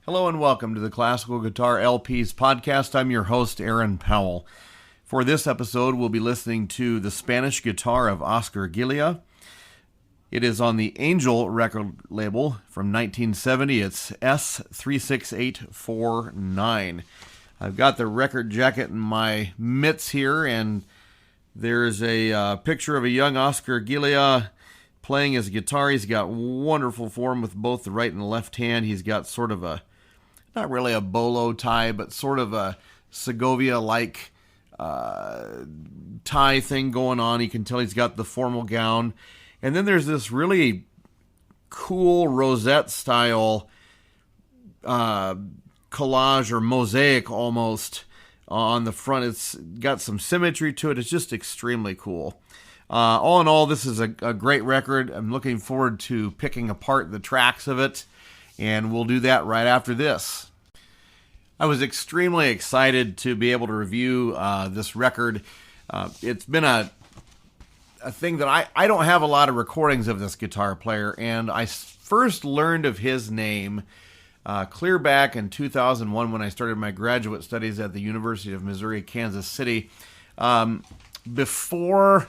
Hello and welcome to the Classical Guitar LPs podcast. I'm your host, Aaron Powell. For this episode, we'll be listening to the Spanish guitar of Oscar Ghiglia. It is on the Angel record label from 1970. It's S2E5. I've got the record jacket in my mitts here, and there's a picture of a young Oscar Ghiglia playing his guitar. He's got wonderful form with both the right and the left hand. He's got sort of a, not really a bolo tie, but sort of a Segovia-like tie thing going on. You can tell he's got the formal gown. And then there's this really cool rosette-style collage or mosaic almost on the front. It's got some symmetry to it. It's just extremely cool. All in all, this is a great record. I'm looking forward to picking apart the tracks of it, and we'll do that right after this. I was extremely excited to be able to review this record. It's been a thing that I don't have a lot of recordings of this guitar player, and I first learned of his name clear back in 2001 when I started my graduate studies at the University of Missouri, Kansas City. Before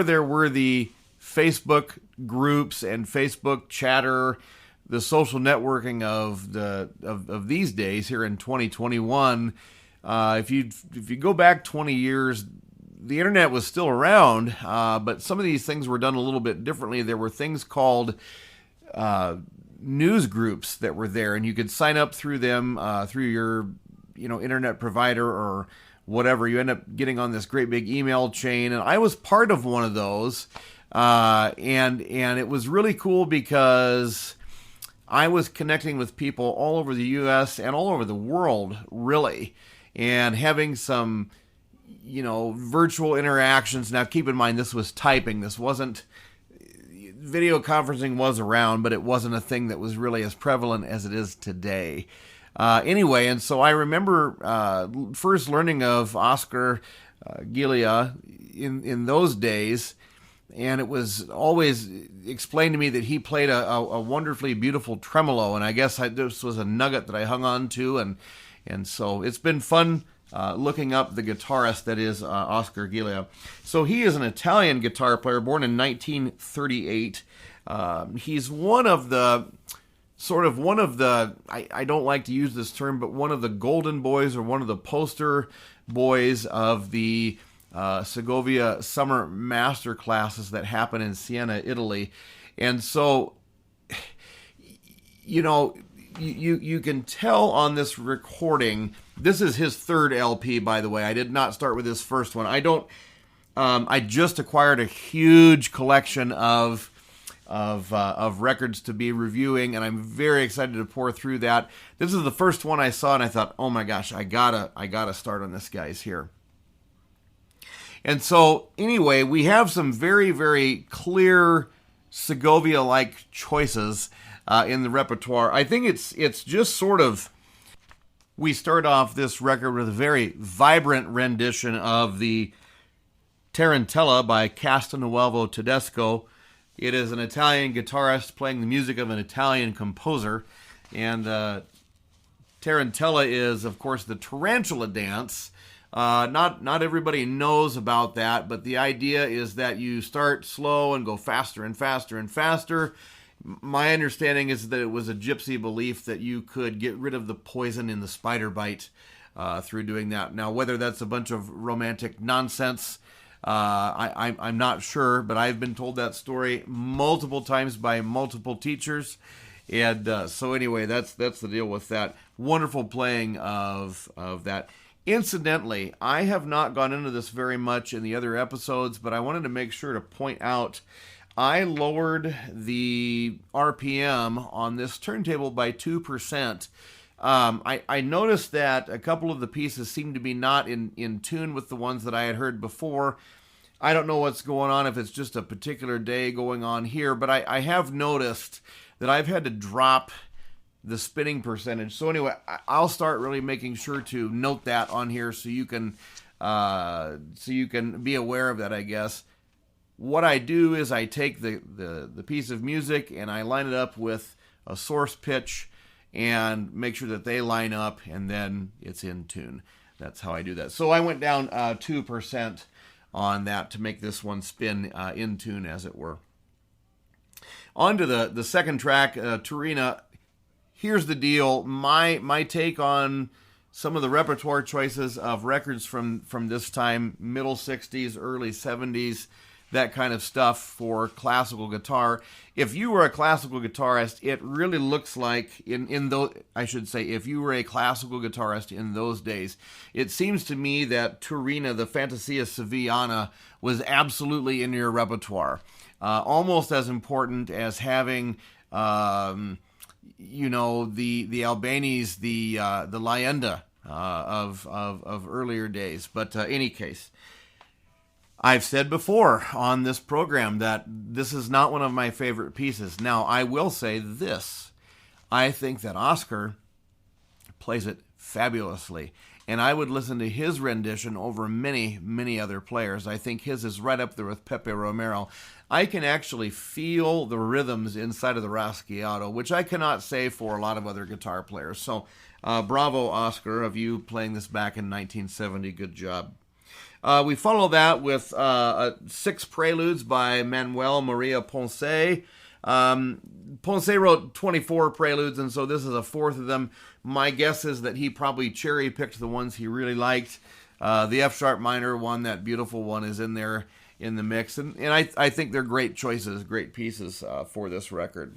there were the Facebook groups and Facebook chatter, the social networking of these days here in 2021, if you go back 20 years, the internet was still around, but some of these things were done a little bit differently. There were things called news groups that were there, and you could sign up through them through your internet provider or whatever. You end up getting on this great big email chain, and I was part of one of those, and it was really cool because I was connecting with people all over the U.S. and all over the world, really, and having some virtual interactions. Now, keep in mind, this was typing. This wasn't, video conferencing was around, but it wasn't a thing that was really as prevalent as it is today. Anyway, and so I remember first learning of Oscar Ghiglia in those days, and it was always explained to me that he played a wonderfully beautiful tremolo, and I guess this was a nugget that I hung on to, and so it's been fun looking up the guitarist that is Oscar Ghiglia. So he is an Italian guitar player born in 1938. He's one of the, I don't like to use this term, but one of the golden boys or one of the poster boys of the Segovia summer master classes that happen in Siena, Italy. And so, you can tell on this recording, this is his third LP, by the way. I did not start with his first one. I just acquired a huge collection of records to be reviewing, and I'm very excited to pour through that. This is the first one I saw, and I thought, oh my gosh, I gotta start on this guy's here. And so, anyway, we have some very, very clear Segovia-like choices in the repertoire. I think it's just sort of, we start off this record with a very vibrant rendition of the Tarantella by Castelnuovo Tedesco. It is an Italian guitarist playing the music of an Italian composer, and Tarantella is, of course, the tarantula dance. Not everybody knows about that, but the idea is that you start slow and go faster and faster and faster. My understanding is that it was a gypsy belief that you could get rid of the poison in the spider bite through doing that. Now, whether that's a bunch of romantic nonsense, I'm not sure, but I've been told that story multiple times by multiple teachers. And so anyway, that's the deal with that. Wonderful playing of that. Incidentally, I have not gone into this very much in the other episodes, but I wanted to make sure to point out I lowered the RPM on this turntable by 2%. I noticed that a couple of the pieces seem to be not in tune with the ones that I had heard before. I don't know what's going on, if it's just a particular day going on here, but I have noticed that I've had to drop the spinning percentage. So anyway, I'll start really making sure to note that on here so you can be aware of that, I guess. What I do is I take the piece of music and I line it up with a source pitch and make sure that they line up, and then it's in tune. That's how I do that. So I went down 2% on that to make this one spin in tune, as it were. On to the second track, Turina. Here's the deal. My take on some of the repertoire choices of records from this time, middle 60s, early 70s, that kind of stuff for classical guitar. If you were a classical guitarist, it really looks like if you were a classical guitarist in those days, it seems to me that Turina, the Fantasia Sevillana, was absolutely in your repertoire. Almost as important as having, the Albanese, the Leyenda of earlier days. But any case, I've said before on this program that this is not one of my favorite pieces. Now, I will say this. I think that Oscar plays it fabulously, and I would listen to his rendition over many, many other players. I think his is right up there with Pepe Romero. I can actually feel the rhythms inside of the Rasgueado, which I cannot say for a lot of other guitar players. So, bravo, Oscar, of you playing this back in 1970. Good job. We follow that with 6 preludes by Manuel Maria Ponce. Ponce wrote 24 preludes, and so this is a fourth of them. My guess is that he probably cherry-picked the ones he really liked. The F-sharp minor one, that beautiful one, is in there in the mix, and I think they're great choices, great pieces for this record.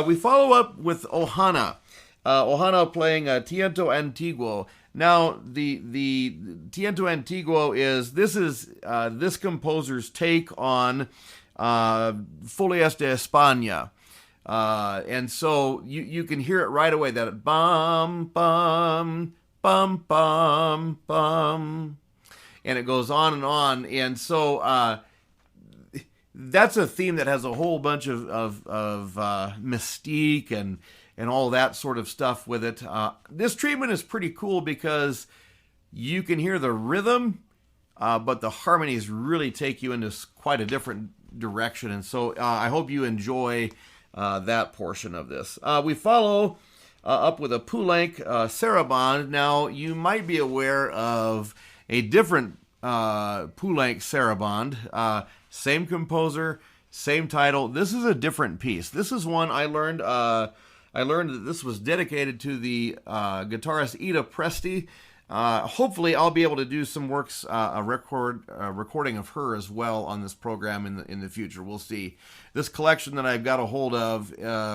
We follow up with Ohana. Ohana playing Tiento Antiguo. Now, the Tiento Antiguo is this composer's take on Folias de España. And so you can hear it right away, that bum, bum, bum, bum, bum. And it goes on and on. And so that's a theme that has a whole bunch of mystique and all that sort of stuff with it. This treatment is pretty cool because you can hear the rhythm, but the harmonies really take you into quite a different direction. And so I hope you enjoy that portion of this. We follow up with a Poulenc Sarabande. Now, you might be aware of a different Poulenc Sarabande. Same composer, same title. This is a different piece. This is one I learned that this was dedicated to the guitarist Ida Presti. Hopefully, I'll be able to do some recording of her as well on this program in the future. We'll see. This collection that I've got a hold of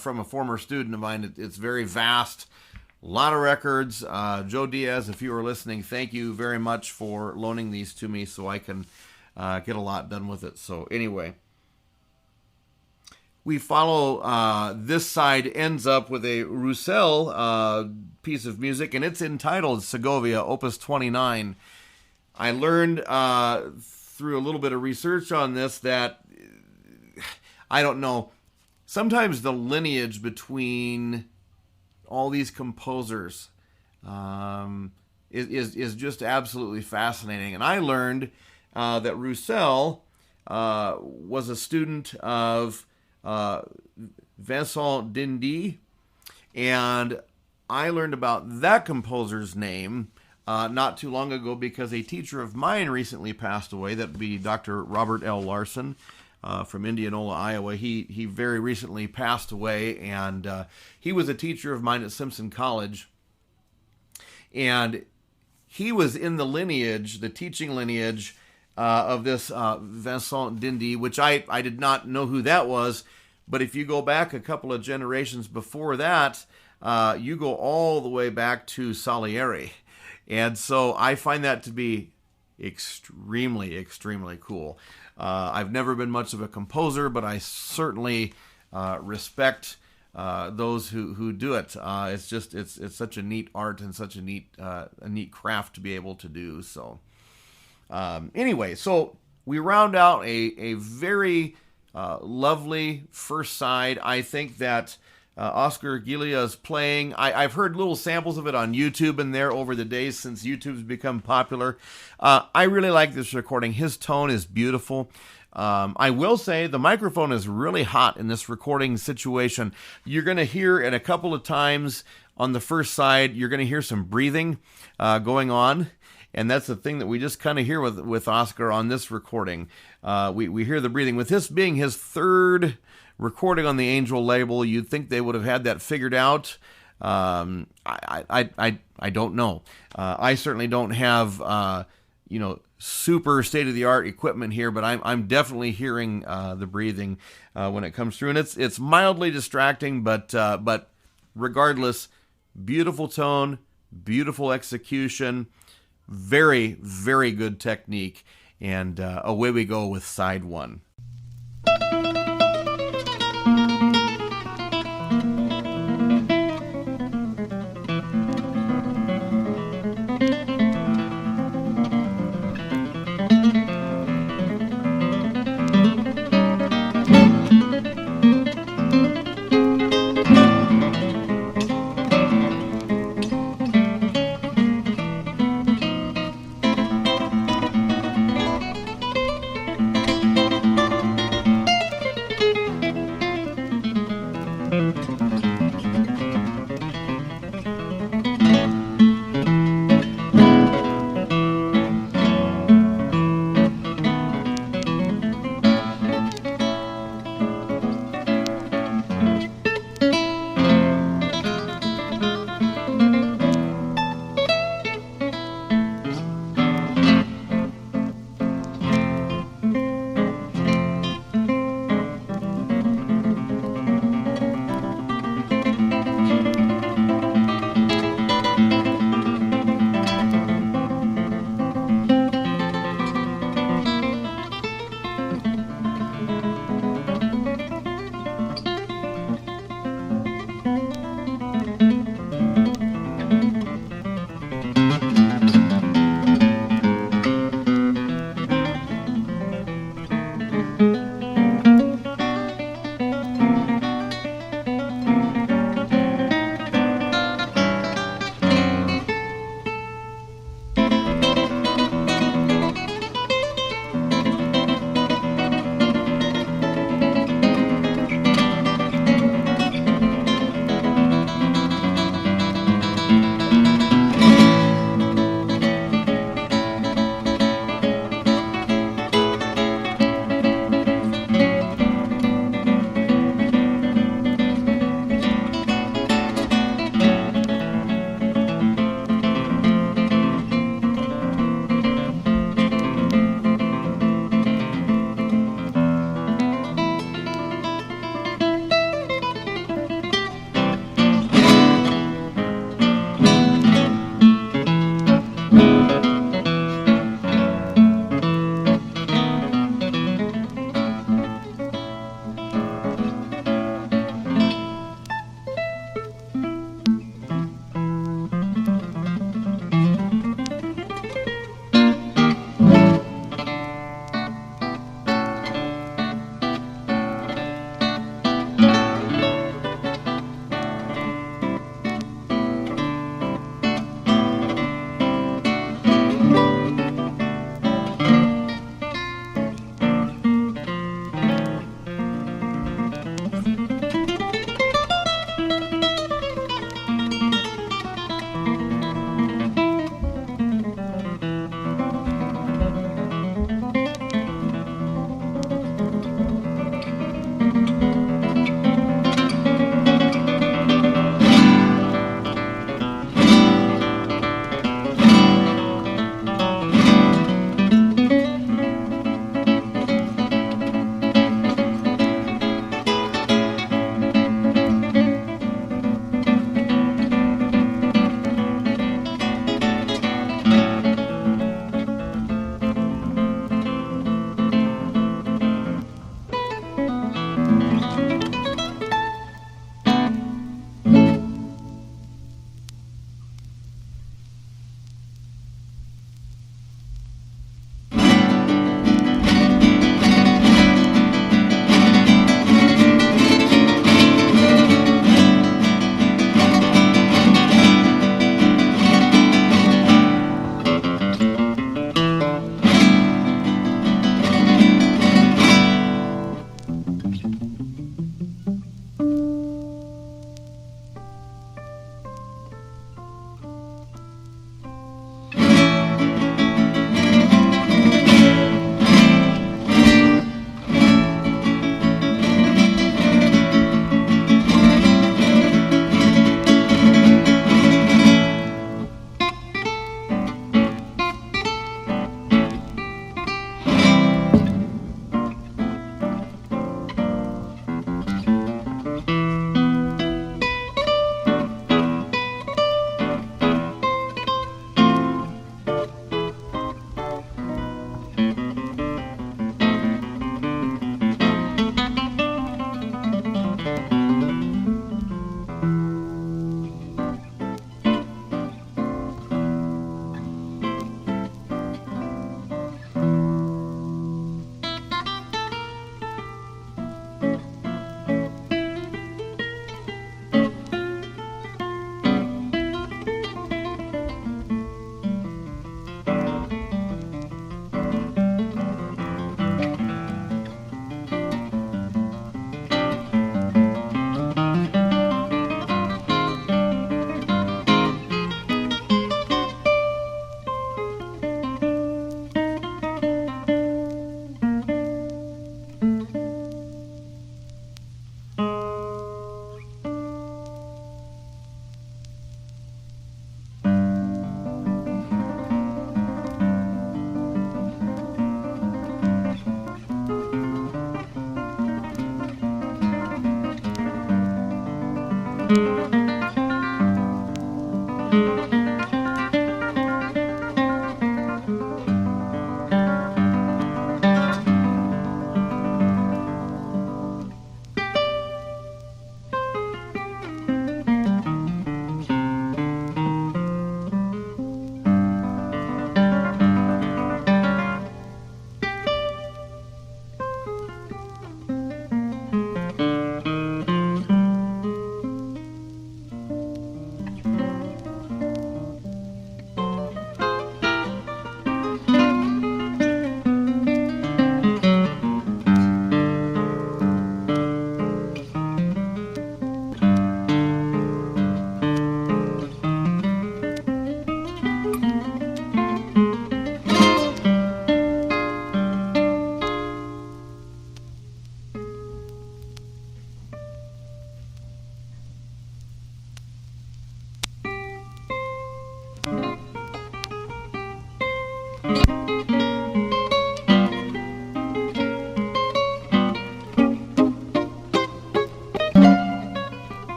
from a former student of mine, it's very vast. A lot of records. Joe Diaz, if you are listening, thank you very much for loaning these to me so I can get a lot done with it. So anyway, we follow, this side ends up with a Roussel piece of music, and it's entitled Segovia, Opus 29. I learned through a little bit of research on this that, I don't know, sometimes the lineage between all these composers is just absolutely fascinating. And I learned that Roussel was a student of Vincent Dindy, and I learned about that composer's name not too long ago because a teacher of mine recently passed away. That would be Dr. Robert L. Larson from Indianola, Iowa. He very recently passed away, and he was a teacher of mine at Simpson College, and he was in the lineage, the teaching lineage of this Vincent Dindy, which I did not know who that was. But if you go back a couple of generations before that, you go all the way back to Salieri. And so I find that to be extremely, extremely cool. I've never been much of a composer, but I certainly respect those who do it. It's such a neat art and such a neat craft to be able to do. So anyway, so we round out a very lovely first side. I think that Oscar Ghiglia is playing. I've heard little samples of it on YouTube and there over the days since YouTube's become popular. I really like this recording. His tone is beautiful. I will say the microphone is really hot in this recording situation. You're going to hear it a couple of times on the first side. You're going to hear some breathing going on. And that's the thing that we just kind of hear with Oscar on this recording. We hear the breathing. With this being his third recording on the Angel label, you'd think they would have had that figured out. I don't know. I certainly don't have super state-of-the-art equipment here, but I'm definitely hearing the breathing when it comes through, and it's mildly distracting, but regardless, beautiful tone, beautiful execution, very, very good technique, and away we go with side one.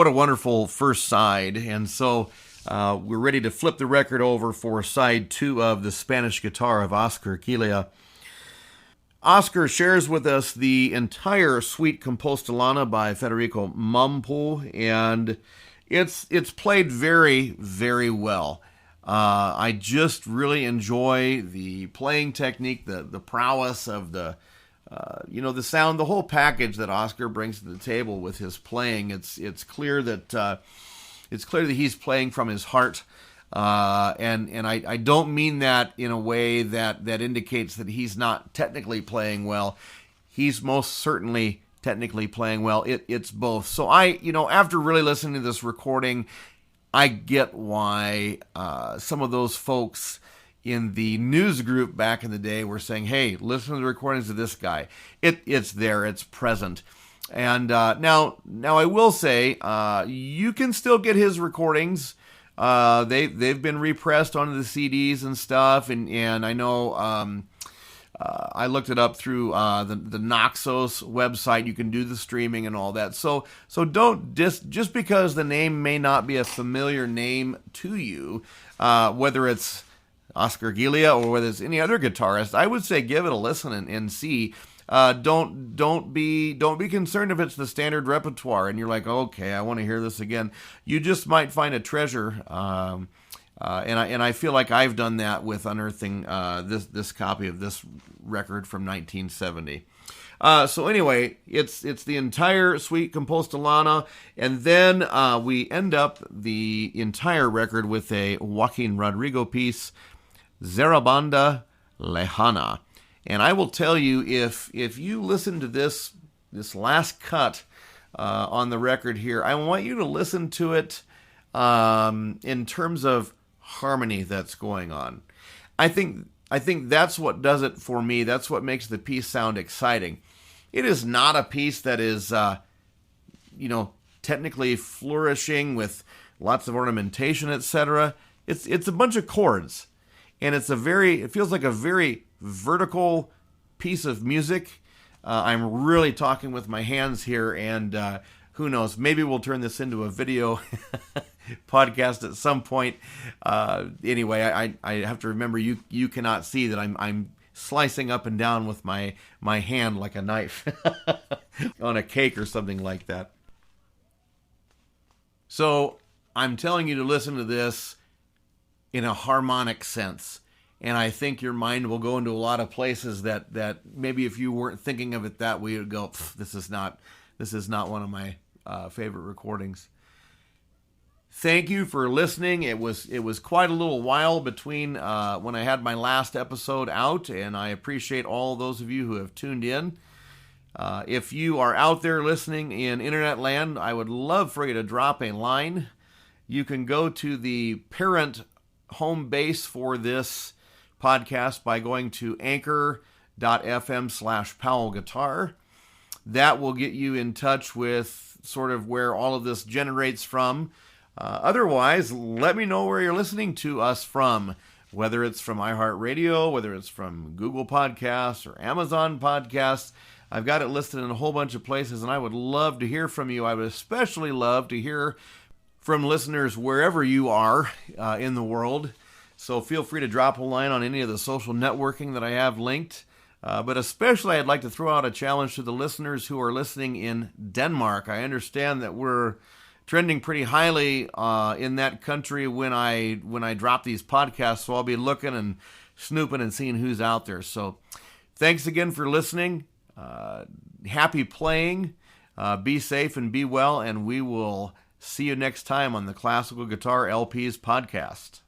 what a wonderful first side. And so we're ready to flip the record over for side 2 of the Spanish guitar of Oscar Ghiglia. Oscar shares with us the entire Suite Compostelana by Federico Mampo, and it's played very, very well. I just really enjoy the playing technique, the prowess of the the sound, the whole package that Oscar brings to the table with his playing. It's clear that he's playing from his heart. And I don't mean that in a way that indicates that he's not technically playing well. He's most certainly technically playing well. It's both. So after really listening to this recording, I get why some of those folks in the news group back in the day were saying, hey, listen to the recordings of this guy. It's there, it's present. And now I will say, you can still get his recordings. They've been repressed onto the CDs and stuff, and I know I looked it up through the Naxos website. You can do the streaming and all that. So don't just because the name may not be a familiar name to you, whether it's Oscar Ghiglia or whether it's any other guitarist, I would say give it a listen and see. Don't be concerned if it's the standard repertoire and you're like, okay, I want to hear this again. You just might find a treasure, and I feel like I've done that with unearthing this copy of this record from 1970. So anyway, it's the entire Suite Compostelana, and then we end up the entire record with a Joaquin Rodrigo piece, Zarabanda Lejana. And I will tell you, if you listen to this last cut on the record here, I want you to listen to it in terms of harmony that's going on. I think that's what does it for me. That's what makes the piece sound exciting. It is not a piece that is technically flourishing with lots of ornamentation, etc. It's a bunch of chords, and it feels like a very vertical piece of music. I'm really talking with my hands here, and who knows, maybe we'll turn this into a video podcast at some point. Anyway, I have to remember you cannot see that I'm slicing up and down with my hand like a knife on a cake or something like that. So I'm telling you to listen to this in a harmonic sense. And I think your mind will go into a lot of places that maybe if you weren't thinking of it that way, you'd go, this is not one of my favorite recordings. Thank you for listening. It was quite a little while between when I had my last episode out, and I appreciate all those of you who have tuned in. If you are out there listening in internet land, I would love for you to drop a line. You can go to the parent home base for this podcast by going to anchor.fm/Powell Guitar. That will get you in touch with sort of where all of this generates from. Otherwise, let me know where you're listening to us from, whether it's from iHeartRadio, whether it's from Google Podcasts or Amazon Podcasts. I've got it listed in a whole bunch of places, and I would love to hear from you. I would especially love to hear from listeners wherever you are in the world. So feel free to drop a line on any of the social networking that I have linked. But especially I'd like to throw out a challenge to the listeners who are listening in Denmark. I understand that we're trending pretty highly in that country when I drop these podcasts. So I'll be looking and snooping and seeing who's out there. So thanks again for listening. Happy playing. Be safe and be well. And we will see you next time on the Classical Guitar LPs podcast.